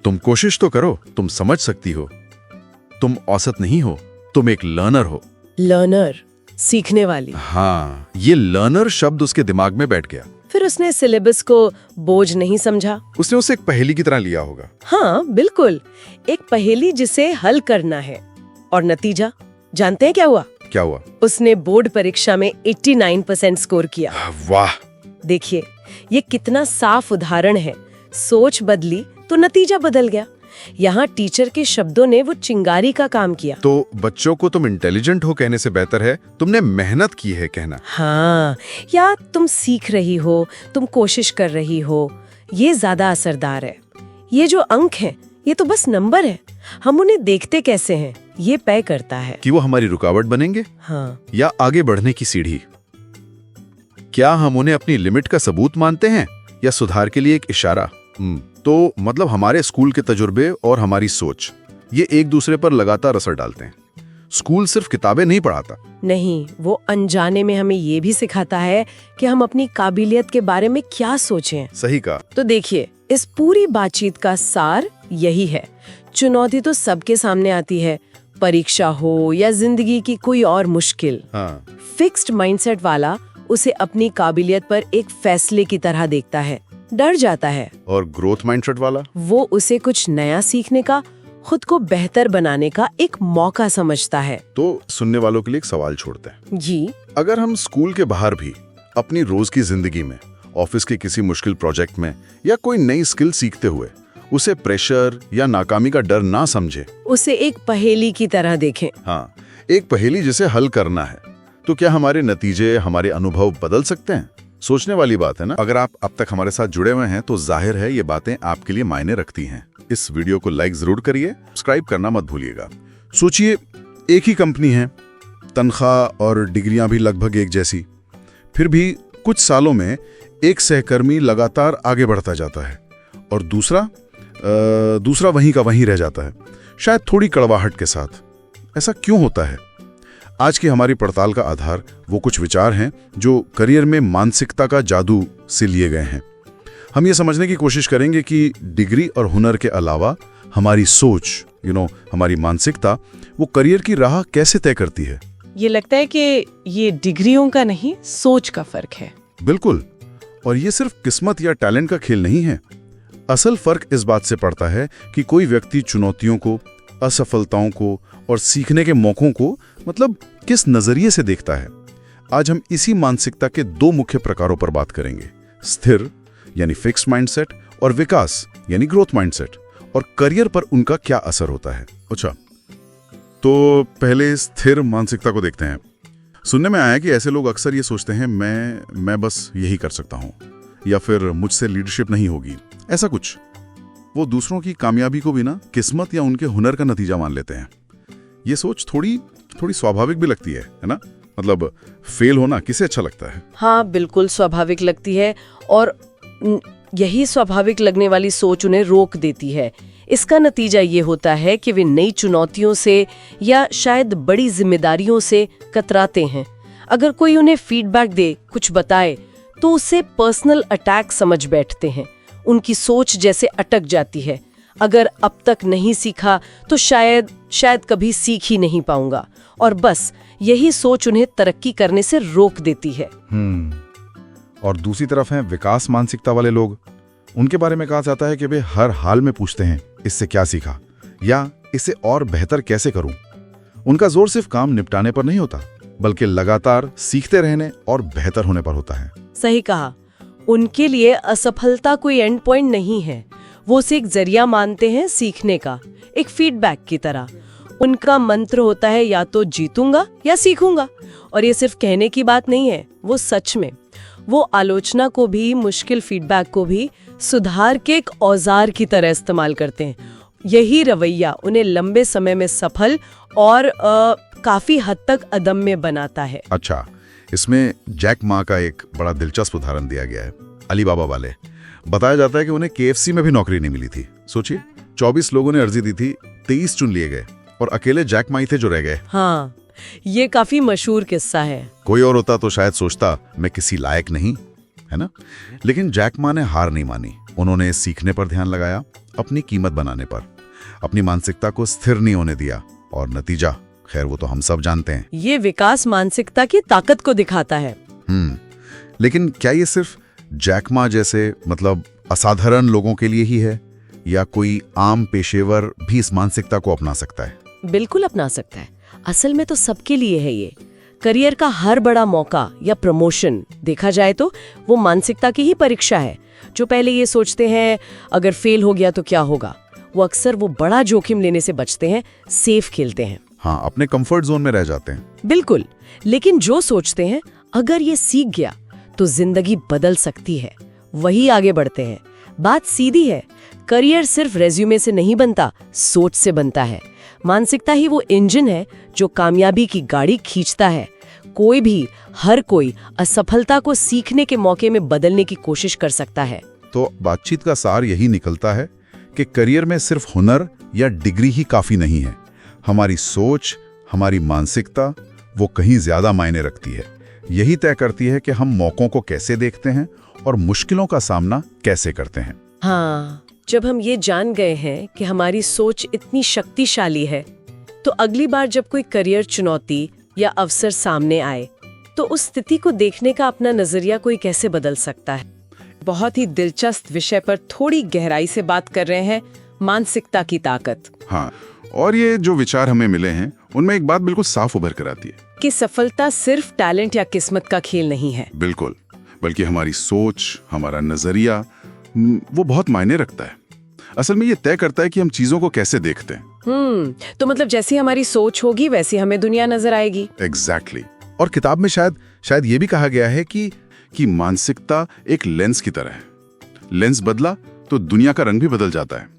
तुम कोशिश तो करो, तुम समझ सकती हो, तुम औसत नहीं हो, तुम एक लर्नर हो। लर्नर, सीखने वाली। हाँ, ये लर्नर शब्द उसके दिमाग में बैठ गया। फिर उसने सिलेबस को बोझ नहीं समझा। उसने उसे एक पहेली की तरह लिया होगा। हाँ बिल्कुल, एक पहेली जिसे हल करना है। और नतीजा जानते हैं क्या हुआ? क्या हुआ? उसने बोर्ड परीक्षा में 89% स्कोर किया। वाह! देखिए, ये कितना साफ उदाहरण है। सोच बदली तो नतीजा बदल गया। यहाँ टीचर के शब्दों ने वो चिंगारी का काम किया। तो बच्चों को तुम इंटेलिजेंट हो कहने से बेहतर है तुमने मेहनत की है कहना। हाँ, या तुम सीख रही हो, तुम कोशिश कर रही हो, ये ज्यादा असरदार है। ये जो अंक हैं, ये तो बस नंबर है। हम उन्हें देखते कैसे हैं, ये तय करता है कि वो हमारी रुकावट बनेंगे, हाँ, या आगे बढ़ने की सीढ़ी। क्या हम उन्हें अपनी लिमिट का सबूत मानते हैं या सुधार के लिए एक इशारा? तो मतलब हमारे स्कूल के तजुर्बे और हमारी सोच, ये एक दूसरे पर लगातार असर डालते हैं। स्कूल सिर्फ किताबें नहीं पढ़ाता। नहीं, वो अनजाने में हमें ये भी सिखाता है कि हम अपनी काबिलियत के बारे में क्या सोचें। सही कहा। तो देखिए, इस पूरी बातचीत का सार यही है। चुनौती तो सबके सामने आती है, परीक्षा हो या जिंदगी की कोई और मुश्किल। हाँ। फिक्स्ड माइंडसेट वाला उसे अपनी काबिलियत पर एक फैसले की तरह देखता है, डर जाता है। और ग्रोथ माइंडसेट वाला वो उसे कुछ नया सीखने का, खुद को बेहतर बनाने का एक मौका समझता है। तो सुनने वालों के लिए एक सवाल छोड़ते हैं जी, अगर हम स्कूल के बाहर भी अपनी रोज की जिंदगी में, ऑफिस के किसी मुश्किल प्रोजेक्ट में या कोई नई स्किल सीखते हुए उसे प्रेशर या नाकामी का डर ना समझे, उसे एक पहेली की तरह देखें। हाँ, एक पहेली जिसे हल करना है, तो क्या हमारे नतीजे, हमारे अनुभव बदल सकते हैं? सोचने वाली बात है ना। अगर आप अब तक हमारे साथ जुड़े हुए हैं तो जाहिर है ये बातें आपके लिए मायने रखती हैं। इस वीडियो को लाइक जरूर करिए, सब्सक्राइब करना मत भूलिएगा। सोचिए, एक ही कंपनी है, तनख्वाह और डिग्रियां भी लगभग एक जैसी, फिर भी कुछ सालों में एक सहकर्मी लगातार आगे बढ़ता जाता है और दूसरा वहीं का वहीं रह जाता है, शायद थोड़ी कड़वाहट के साथ। ऐसा क्यों होता है? आज की हमारी पड़ताल का आधार वो कुछ विचार हैं जो करियर में मानसिकता का जादू से लिए गए हैं। हम ये समझने की कोशिश करेंगे कि डिग्री और हुनर के अलावा हमारी सोच, हमारी मानसिकता, वो करियर की राह कैसे तय करती है। ये लगता है कि ये डिग्रियों का नहीं, सोच का फर्क है। बिल्कुल। और ये सिर्फ किस्मत या टैलेंट का खेल नहीं है। असल फर्क इस बात से पड़ता है कि कोई व्यक्ति चुनौतियों को, असफलताओं को और सीखने के मौकों को मतलब किस नजरिए से देखता है। आज हम इसी मानसिकता के दो मुख्य प्रकारों पर बात करेंगे, स्थिर यानी फिक्स्ड माइंडसेट और विकास यानी ग्रोथ माइंडसेट, और करियर पर उनका क्या असर होता है। अच्छा, तो पहले स्थिर मानसिकता को देखते हैं। सुनने में आया कि ऐसे लोग अक्सर ये सोचते हैं, मैं बस यही कर सकता हूँ, या फिर मुझसे लीडरशिप नहीं होगी, ऐसा कुछ। वो दूसरों की कामयाबी को भी ना किस्मत या उनके हुनर का नतीजा मान लेते हैं। ये सोच थोड़ी स्वाभाविक भी लगती है ना? मतलब फेल होना किसे अच्छा लगता है? हाँ, बिल्कुल स्वाभाविक लगती है, और यही स्वाभाविक लगने वाली सोच उन्हें रोक देती है। इसका नतीजा ये होता है कि वे नई चुनौतियों से या शायद बड़ी जिम्मेदारियों से कतराते हैं। अगर कोई उन्हें फीडबैक दे, कुछ बताए, तो उसे पर्सनल अटैक समझ बैठते हैं। उनकी सोच जैसे अटक जाती है, अगर अब तक नहीं सीखा तो शायद कभी सीख ही नहीं पाऊंगा, और बस यही सोच उन्हें तरक्की करने से रोक देती है। और दूसरी तरफ हैं विकास मानसिकता वाले लोग। उनके बारे में कहा जाता है कि वे हर हाल में पूछते हैं, इससे क्या सीखा या इसे और बेहतर कैसे करूं। उनका जोर सिर्फ काम निपटाने पर नहीं होता, बल्कि लगातार सीखते रहने और बेहतर होने पर होता है। सही कहा। उनके लिए असफलता कोई एंड पॉइंट नहीं है, वो उसे एक जरिया मानते हैं सीखने का, एक फीडबैक की तरह। उनका मंत्र होता है, या तो जीतूंगा या सीखूंगा। और ये सिर्फ कहने की बात नहीं है, वो सच में। वो आलोचना को भी, मुश्किल फीडबैक को भी सुधार के एक औजार की तरह इस्तेमाल करते हैं। यही रवैया उन्हें लंबे समय में सफल और काफी हद तक अदम्य बनाता है। अच्छा, इसमें जैक मा का एक बड़ा दिलचस्प उदाहरण दिया गया है। अलीबाबा वाले, बताया जाता है कि उन्हें KFC में भी नौकरी नहीं मिली थी। सोचिए, 24 लोगों ने अर्जी दी थी, 23 चुन लिए गए और अकेले जैक मा ही थे जो रह गए। हाँ, ये काफी मशहूर किस्सा है। कोई और होता तो शायद सोचता मैं किसी लायक नहीं, है ना? लेकिन जैक मा ने हार नहीं मानी। उन्होंने सीखने पर ध्यान लगाया, अपनी कीमत बनाने पर, अपनी मानसिकता को स्थिर नहीं होने दिया, और नतीजा खैर वो तो हम सब जानते हैं। ये विकास मानसिकता की ताकत को दिखाता है। लेकिन क्या ये सिर्फ जैक मा जैसे मतलब असाधारण लोगों के लिए ही है, या कोई आम पेशेवर भी इस मानसिकता को अपना सकता है? बिल्कुल अपना सकता है। असल में तो सबके लिए है ये। करियर का हर बड़ा मौका या प्रमोशन देखा जाए तो वो मानसिकता की ही परीक्षा है। जो पहले ये सोचते हैं अगर फेल हो गया तो क्या होगा, वो अक्सर वो बड़ा जोखिम लेने से बचते हैं, सेफ खेलते हैं। हाँ, अपने कंफर्ट जोन में रह जाते हैं। बिल्कुल। लेकिन जो सोचते हैं अगर ये सीख गया तो जिंदगी बदल सकती है, वही आगे बढ़ते हैं। बात सीधी है, करियर सिर्फ रेज्यूमे से नहीं बनता, सोच से बनता है। मानसिकता ही वो इंजन है जो कामयाबी की गाड़ी खींचता है। कोई भी, हर कोई असफलता को सीखने के मौके में बदलने की कोशिश कर सकता है। तो बातचीत का सार यही निकलता है कि करियर में सिर्फ हुनर या डिग्री ही काफी नहीं है। हमारी सोच, हमारी मानसिकता, वो कहीं ज्यादा मायने रखती है। यही तय करती है कि हम मौकों को कैसे देखते हैं और मुश्किलों का सामना कैसे करते हैं। हाँ, जब हम ये जान गए हैं कि हमारी सोच इतनी शक्तिशाली है, तो अगली बार जब कोई करियर चुनौती या अवसर सामने आए तो उस स्थिति को देखने का अपना नजरिया कोई कैसे बदल सकता है। बहुत ही दिलचस्प विषय पर थोड़ी गहराई से बात कर रहे हैं, मानसिकता की ताकत। हाँ, और ये जो विचार हमें मिले हैं उनमें एक बात बिल्कुल साफ उभर कर आती है कि सफलता सिर्फ टैलेंट या किस्मत का खेल नहीं है। बिल्कुल, बल्कि हमारी सोच, हमारा नजरिया वो बहुत मायने रखता है। असल में ये तय करता है कि हम चीजों को कैसे देखते हैं। तो मतलब जैसी हमारी सोच होगी वैसी हमें दुनिया नजर आएगी। एग्जैक्टली। और किताब में शायद ये भी कहा गया है कि मानसिकता एक लेंस की तरह है। लेंस बदला तो दुनिया का रंग भी बदल जाता है।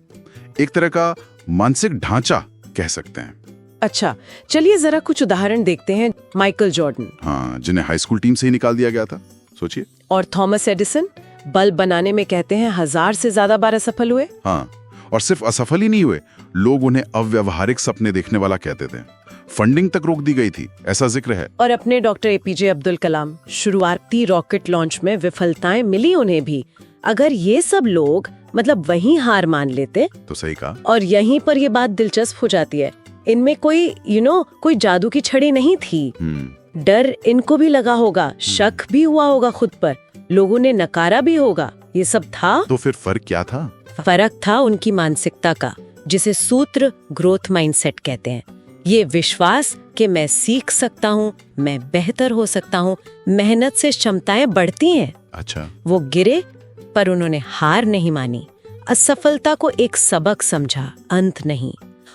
एक तरह का मानसिक ढांचा कह सकते हैं। अच्छा, चलिए जरा कुछ उदाहरण देखते हैं। माइकल जॉर्डन, हाँ, जिन्हें हाई स्कूल टीम से ही निकाल दिया गया था, सोचिए। और थॉमस एडिसन, बल्ब बनाने में कहते हैं 1000 से ज्यादा बार असफल हुए। हाँ, और सिर्फ असफल ही नहीं हुए, लोग उन्हें अव्यावहारिक सपने देखने वाला कहते थे। फंडिंग तक रोक दी गई थी, ऐसा जिक्र है। और अपने डॉक्टर APJ अब्दुल कलाम, शुरुआती रॉकेट लॉन्च में विफलताएं मिली उन्हें भी। अगर ये सब लोग मतलब वहीं हार मान लेते तो सही कहा। और यहीं पर ये बात दिलचस्प हो जाती है, इनमें कोई कोई जादू की छड़ी नहीं थी। डर इनको भी लगा होगा, शक भी हुआ होगा खुद पर, लोगों ने नकारा भी होगा, ये सब था। तो फिर फर्क क्या था? फर्क था उनकी मानसिकता का, जिसे सूत्र ग्रोथ माइंडसेट कहते हैं। ये विश्वास कि मैं सीख सकता हूँ, मैं बेहतर हो सकता हूँ, मेहनत से क्षमताएं बढ़ती हैं। अच्छा। वो गिरे पर उन्होंने हार नहीं मानी, असफलता को एक सबक समझा, अंत नहीं।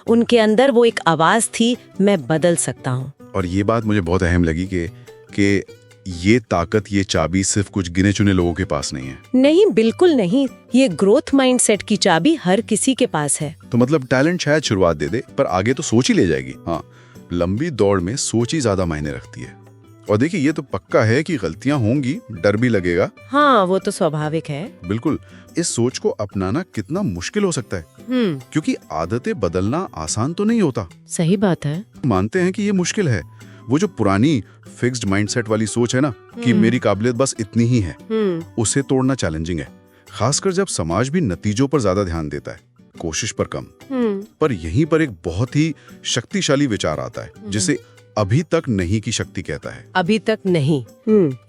उनके अंदर वो एक आवाज थी, मैं बदल सकता हूँ। और ये बात मुझे बहुत अहम लगी कि ये ताकत, ये चाबी सिर्फ कुछ गिने चुने लोगों के पास नहीं है। नहीं, बिल्कुल नहीं। ये ग्रोथ माइंडसेट की चाबी हर किसी के पास है। तो मतलब टैलेंट शायद शुरुआत दे दे, पर आगे तो सोच ही ले जाएगी। हाँ, लंबी दौड़ में सोच ही ज्यादा मायने रखती है। और देखिए, ये तो पक्का है कि गलतियां होंगी, डर भी लगेगा। हाँ, वो तो स्वाभाविक है। बिल्कुल। इस सोच को अपनाना कितना मुश्किल हो सकता है, क्योंकि आदतें बदलना आसान तो नहीं होता। सही बात है। मानते हैं कि ये मुश्किल है। वो जो पुरानी फिक्स्ड माइंडसेट वाली सोच है ना कि मेरी काबिलियत बस इतनी ही है, उसे तोड़ना चैलेंजिंग है, खासकर जब समाज भी नतीजों पर ज्यादा ध्यान देता है, कोशिश पर कम। पर यहीं पर एक बहुत ही शक्तिशाली विचार आता है, जिसे अभी तक नहीं की शक्ति कहता है। अभी तक नहीं,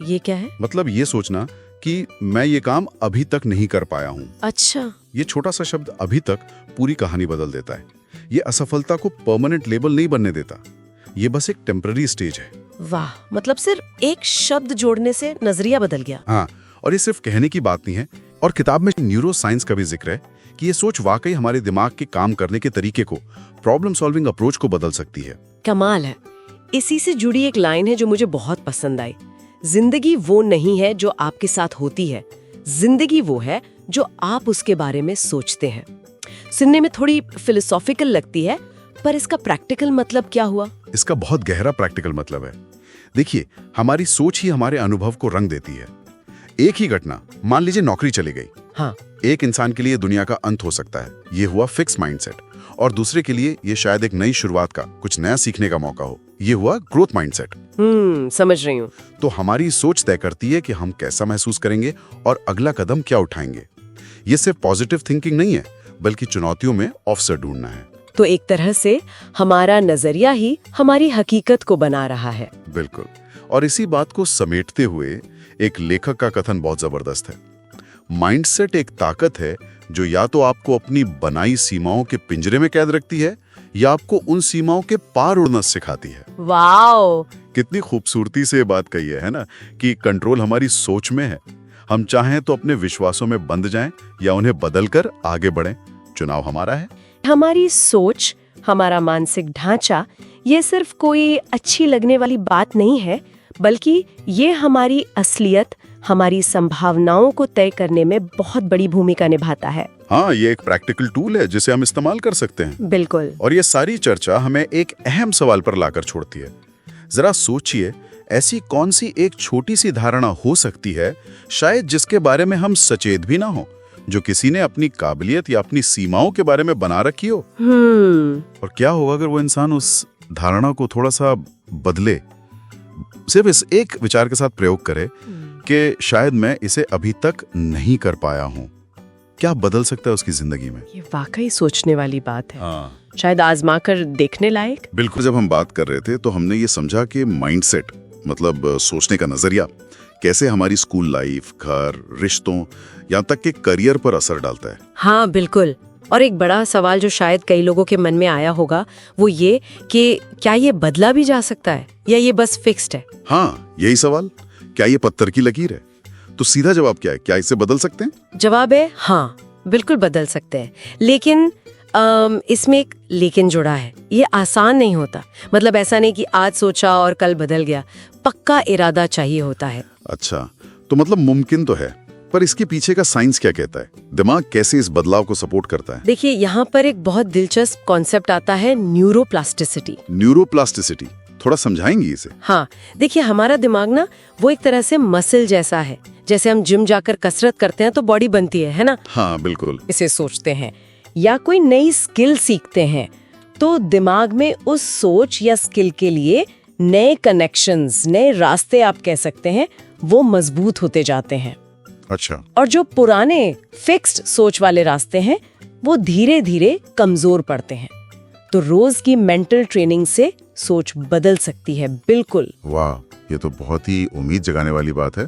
ये क्या है? मतलब ये सोचना कि मैं ये काम अभी तक नहीं कर पाया हूँ। अच्छा। ये छोटा सा शब्द अभी तक पूरी कहानी बदल देता है। ये असफलता को परमानेंट लेबल नहीं बनने देता, ये बस एक टेम्पररी स्टेज है। वाह, मतलब सिर्फ एक शब्द जोड़ने से नजरिया बदल गया। हाँ, और ये सिर्फ कहने की बात नहीं है। और किताब में न्यूरो साइंस का भी जिक्र है कि ये सोच वाकई हमारे दिमाग के काम करने के तरीके को, प्रॉब्लम सॉल्विंग अप्रोच को बदल सकती है। कमाल है। इसी से जुड़ी एक लाइन है जो मुझे बहुत पसंद आई। जिंदगी वो नहीं है जो आपके साथ होती है, जिंदगी वो है जो आप उसके बारे में सोचते हैं। सुनने में थोड़ी फिलोसॉफिकल लगती है, पर इसका प्रैक्टिकल मतलब क्या हुआ? इसका बहुत गहरा प्रैक्टिकल मतलब है। देखिए, हमारी सोच ही हमारे अनुभव को रंग देती है। एक ही घटना, मान लीजिए नौकरी चली गई। हाँ, एक इंसान के लिए दुनिया का अंत हो सकता है, ये हुआ फिक्स माइंडसेट, और दूसरे के लिए ये शायद एक नई शुरुआत का, कुछ नया सीखने का मौका हो, ये हुआ ग्रोथ माइंडसेट। समझ रही हूँ। तो हमारी सोच तय करती है कि हम कैसा महसूस करेंगे और अगला कदम क्या उठाएंगे। ये सिर्फ पॉजिटिव थिंकिंग नहीं है, बल्कि चुनौतियों में अवसर ढूंढना है। तो एक तरह से हमारा नजरिया ही हमारी हकीकत को बना रहा है। बिल्कुल। और इसी बात को समेटते हुए एक लेखक का कथन बहुत जबरदस्त है। माइंडसेट एक ताकत है जो या तो आपको अपनी बनाई सीमाओं के पिंजरे में कैद रखती है या आपको उन सीमाओं के पार उड़ना सिखाती है। वाओ! कितनी खूबसूरती से ये बात कही है ना, कि कंट्रोल हमारी सोच में है। हम चाहें तो अपने विश्वासों में बंध जाएं या उन्हें बदलकर आगे बढ़ें। चुनाव हमारा है। हमारी सोच, हमारा मानसिक ढांचा, ये सिर्फ कोई अच्छी लगने वाली बात नहीं है, बल्कि ये हमारी असलियत, हमारी संभावनाओं को तय करने में बहुत बड़ी भूमिका निभाता है। हाँ, ये एक प्रैक्टिकल टूल है जिसे हम इस्तेमाल कर सकते हैं। बिल्कुल। और ये सारी चर्चा हमें एक अहम सवाल पर लाकर छोड़ती है। जरा सोचिए, ऐसी कौन सी एक छोटी सी धारणा हो सकती है, शायद जिसके बारे में हम सचेत भी ना हो, जो किसी ने अपनी काबिलियत या अपनी सीमाओं के बारे में बना रखी हो। और क्या होगा अगर वो इंसान उस धारणा को थोड़ा सा बदले, सिर्फ इस एक विचार के साथ प्रयोग करे कि शायद मैं इसे अभी तक नहीं कर पाया हूं। क्या बदल सकता है उसकी जिंदगी में? ये वाकई सोचने वाली बात है। हाँ, शायद आजमा कर देखने लायक। बिल्कुल। जब हम बात कर रहे थे तो हमने ये समझा कि माइंडसेट मतलब सोचने का नजरिया कैसे हमारी स्कूल लाइफ, घर, रिश्तों, यहाँ तक कि करियर पर असर डालता है। हाँ बिल्कुल। और एक बड़ा सवाल जो शायद कई लोगों के मन में आया होगा वो ये कि क्या ये बदला भी जा सकता है या ये बस फिक्स्ड है? हाँ, यही सवाल। क्या ये पत्थर की लकीर है? तो सीधा जवाब क्या है? क्या इसे बदल सकते हैं? जवाब है हाँ, बिल्कुल बदल सकते हैं। लेकिन इसमें एक लेकिन जुड़ा है। ये आसान नहीं होता। मतलब ऐसा नहीं कि आज सोचा और कल बदल गया। पक्का इरादा चाहिए होता है। अच्छा, तो मतलब मुमकिन तो है, पर इसके पीछे का साइंस क्या कहता है? दिमाग कैसे इस बदलाव को सपोर्ट करता है? देखिए, यहाँ पर एक बहुत दिलचस्प कॉन्सेप्ट आता है, न्यूरोप्लास्टिसिटी। न्यूरोप्लास्टिसिटी, थोड़ा समझाएंगी इसे? हाँ, देखिए हमारा दिमाग ना वो एक तरह से मसल जैसा है। जैसे हम जिम जाकर कसरत करते हैं तो बॉडी बनती है ना? हाँ बिल्कुल। इसे सोचते हैं या कोई नई स्किल सीखते हैं तो दिमाग में उस सोच या स्किल के लिए नए कनेक्शंस, नए रास्ते आप कह सकते हैं, वो मजबूत होते जाते हैं। अच्छा। और जो पुराने फिक्स्ड सोच वाले रास्ते हैं वो धीरे धीरे कमजोर पड़ते हैं। तो रोज की मेंटल ट्रेनिंग से सोच बदल सकती है। बिल्कुल। वाह, ये तो बहुत ही उम्मीद जगाने वाली बात है।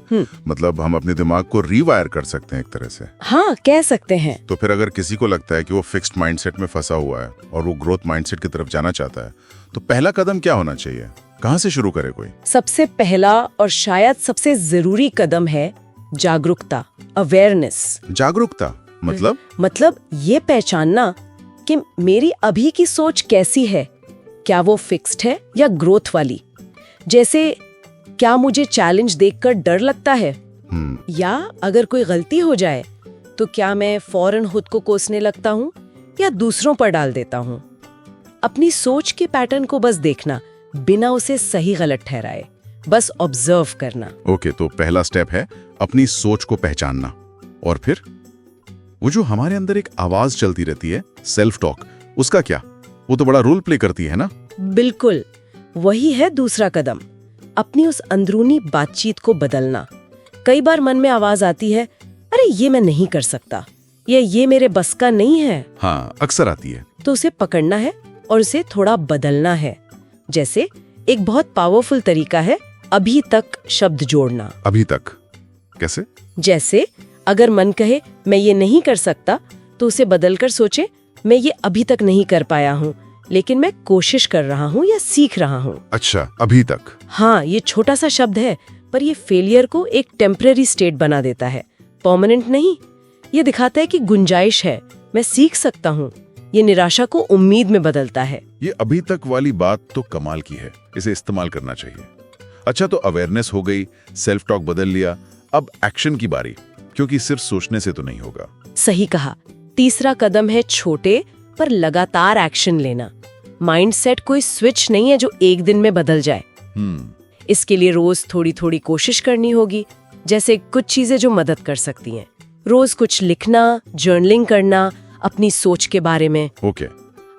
मतलब हम अपने दिमाग को रीवायर कर सकते हैं एक तरह से। हाँ, कह सकते हैं। तो फिर अगर किसी को लगता है कि वो फिक्स्ड माइंडसेट में फंसा हुआ है और वो ग्रोथ माइंडसेट की तरफ जाना चाहता है, तो पहला कदम क्या होना चाहिए? कहाँ से शुरू करे कोई? सबसे पहला और शायद सबसे जरूरी कदम है जागरूकता, अवेयरनेस। जागरूकता मतलब ये पहचानना कि मेरी अभी की सोच कैसी है, क्या वो फिक्स्ड है या ग्रोथ वाली। जैसे क्या मुझे चैलेंज देखकर डर लगता है, या अगर कोई गलती हो जाए तो क्या मैं फौरन खुद को कोसने लगता हूँ या दूसरों पर डाल देता हूँ। अपनी सोच के पैटर्न को बस देखना, बिना उसे सही गलत ठहराए, बस ऑब्जर्व करना। ओके, तो पहला स्टेप है अपनी सोच को पहचानना। और फिर वो जो हमारे अंदर एक आवाज चलती रहती है, सेल्फ टॉक, उसका क्या? वो तो बड़ा रोल प्ले करती है ना? बिल्कुल, वही है दूसरा कदम, अपनी उस अंदरूनी बातचीत को बदलना। कई बार मन में आवाज आती है, अरे ये मैं नहीं कर सकता, या ये मेरे बस का नहीं है। हाँ, अक्सर आती है। तो उसे पकड़ना है और उसे थोड़ा बदलना है। जैसे एक बहुत पावरफुल तरीका है अभी तक शब्द जोड़ना। अभी तक कैसे? जैसे अगर मन कहे मैं ये नहीं कर सकता, तो उसे बदलकर सोचे मैं ये अभी तक नहीं कर पाया हूँ, लेकिन मैं कोशिश कर रहा हूँ या सीख रहा हूँ। अच्छा, अभी तक। हाँ, ये छोटा सा शब्द है, पर ये फेलियर को एक टेम्पररी स्टेट बना देता है, परमानेंट नहीं। ये दिखाता है कि गुंजाइश है, मैं सीख सकता हूँ। ये निराशा को उम्मीद में बदलता है। ये अभी तक वाली बात तो कमाल की है, इसे इस्तेमाल करना चाहिए। अच्छा, तो अवेयरनेस हो गई, सेल्फ टॉक बदल लिया, अब एक्शन की बारी, क्योंकि सिर्फ सोचने से तो नहीं होगा। सही कहा। तीसरा कदम है छोटे पर लगातार एक्शन लेना। माइंडसेट कोई स्विच नहीं है जो एक दिन में बदल जाए। इसके लिए रोज थोड़ी थोड़ी कोशिश करनी होगी, जैसे कुछ चीजें जो मदद कर सकती हैं। रोज कुछ लिखना, जर्नलिंग करना अपनी सोच के बारे में। ओके।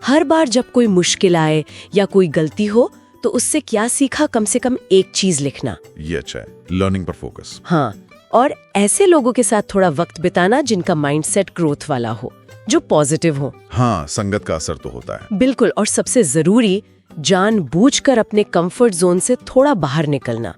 हर बार जब कोई मुश्किल आए या कोई गलती हो तो उससे क्या सीखा, कम से कम एक चीज लिखना। ये अच्छा है, लर्निंग पर फोकस। हाँ, और ऐसे लोगों के साथ थोड़ा वक्त बिताना जिनका माइंडसेट ग्रोथ वाला हो, जो पॉजिटिव हो। हाँ, संगत का असर तो होता है। बिल्कुल। और सबसे जरूरी, जानबूझकर अपने कंफर्ट जोन से थोड़ा बाहर निकलना।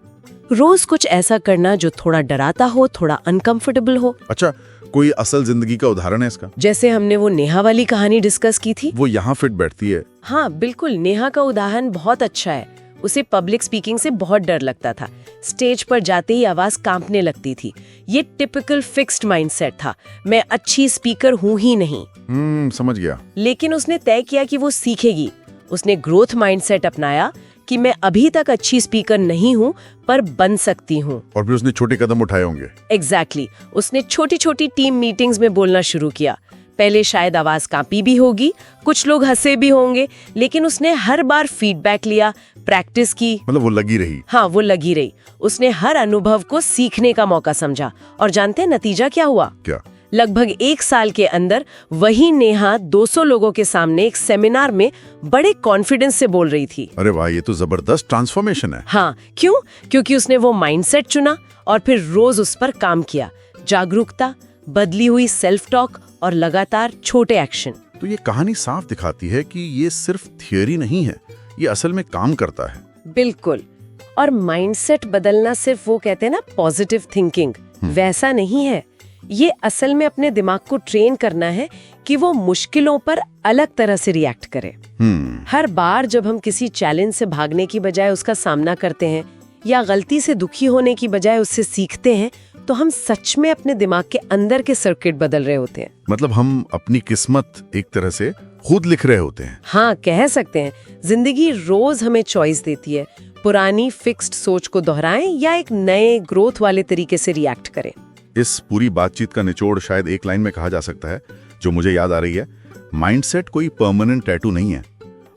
रोज कुछ ऐसा करना जो थोड़ा डराता हो, थोड़ा अनकंफर्टेबल हो। अच्छा, कोई असल जिंदगी का उदाहरण है इसका? जैसे हमने वो नेहा वाली कहानी डिस्कस की थी। वो यहाँ फिट बैठती है। हाँ बिल्कुल, नेहा का उदाहरण बहुत अच्छा है। उसे पब्लिक स्पीकिंग से बहुत डर लगता था, स्टेज पर जाते ही आवाज कांपने लगती थी। ये टिपिकल फिक्स्ड माइंडसेट था, मैं अच्छी स्पीकर हूँ ही नहीं। समझ गया। लेकिन उसने तय किया कि वो सीखेगी। उसने ग्रोथ माइंडसेट अपनाया कि मैं अभी तक अच्छी स्पीकर नहीं हूँ पर बन सकती हूँ। और फिर उसने छोटे कदम उठाए होंगे। एग्जैक्टली। उसने छोटी छोटी टीम मीटिंग्स में बोलना शुरू किया। पहले शायद आवाज कांपी भी होगी, कुछ लोग हंसे भी होंगे, लेकिन उसने हर बार फीडबैक लिया, प्रैक्टिस की। मतलब वो लगी रही। हाँ, वो लगी रही। उसने हर अनुभव को सीखने का मौका समझा। और जानते हैं नतीजा क्या हुआ? क्या? लगभग 1 साल के अंदर वही नेहा 200 लोगों के सामने एक सेमिनार में बड़े कॉन्फिडेंस से बोल रही थी। अरे वाह, ये तो जबरदस्त ट्रांसफॉर्मेशन है। हाँ, क्यों? क्योंकि उसने वो माइंडसेट चुना और फिर रोज उस पर काम किया। जागरूकता, बदली हुई सेल्फ टॉक और लगातार छोटे एक्शन। तो ये कहानी साफ दिखाती है कि ये सिर्फ थियोरी नहीं है, ये असल में काम करता है। बिल्कुल। और माइंडसेट बदलना सिर्फ वो कहते हैं ना पॉजिटिव थिंकिंग, वैसा नहीं है। ये असल में अपने दिमाग को ट्रेन करना है कि वो मुश्किलों पर अलग तरह से रिएक्ट करे। हर बार जब हम किसी चैलेंज से भागने की बजाय उसका सामना करते हैं या गलती से दुखी होने की बजाय उससे सीखते हैं, तो हम सच में अपने दिमाग के अंदर के सर्किट बदल रहे होते हैं। मतलब हम अपनी किस्मत एक तरह से खुद लिख रहे होते हैं। हाँ, कह सकते हैं। जिंदगी रोज हमें चॉइस देती है, पुरानी फिक्स्ड सोच को दोहराएं या एक नए ग्रोथ वाले तरीके से रिएक्ट करें। इस पूरी बातचीत का निचोड़ शायद एक लाइन में कहा जा सकता है, जो मुझे याद आ रही है। माइंडसेट कोई परमानेंट टैटू नहीं है,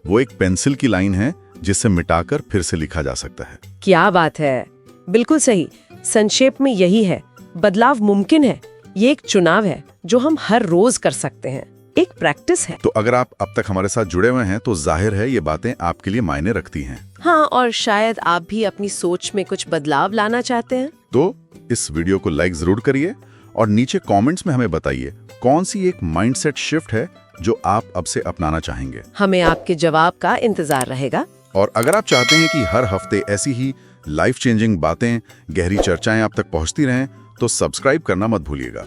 वो एक पेंसिल की लाइन है जिसे मिटाकर फिर से लिखा जा सकता है। क्या बात है, बिल्कुल सही। संक्षेप में यही है, बदलाव मुमकिन है। ये एक चुनाव है जो हम हर रोज कर सकते हैं, एक प्रैक्टिस है। तो अगर आप अब तक हमारे साथ जुड़े हुए हैं तो जाहिर है ये बातें आपके लिए मायने रखती हैं। हाँ, और शायद आप भी अपनी सोच में कुछ बदलाव लाना चाहते हैं। तो इस वीडियो को लाइक जरूर करिए और नीचे कमेंट्स में हमें बताइए कौन सी एक माइंडसेट शिफ्ट है जो आप अब से अपनाना चाहेंगे। हमें आपके जवाब का इंतजार रहेगा। और अगर आप चाहते हैं कि हर हफ्ते ऐसी ही लाइफ चेंजिंग बातें, गहरी चर्चाएं आप तक पहुंचती रहें, तो सब्सक्राइब करना मत भूलिएगा।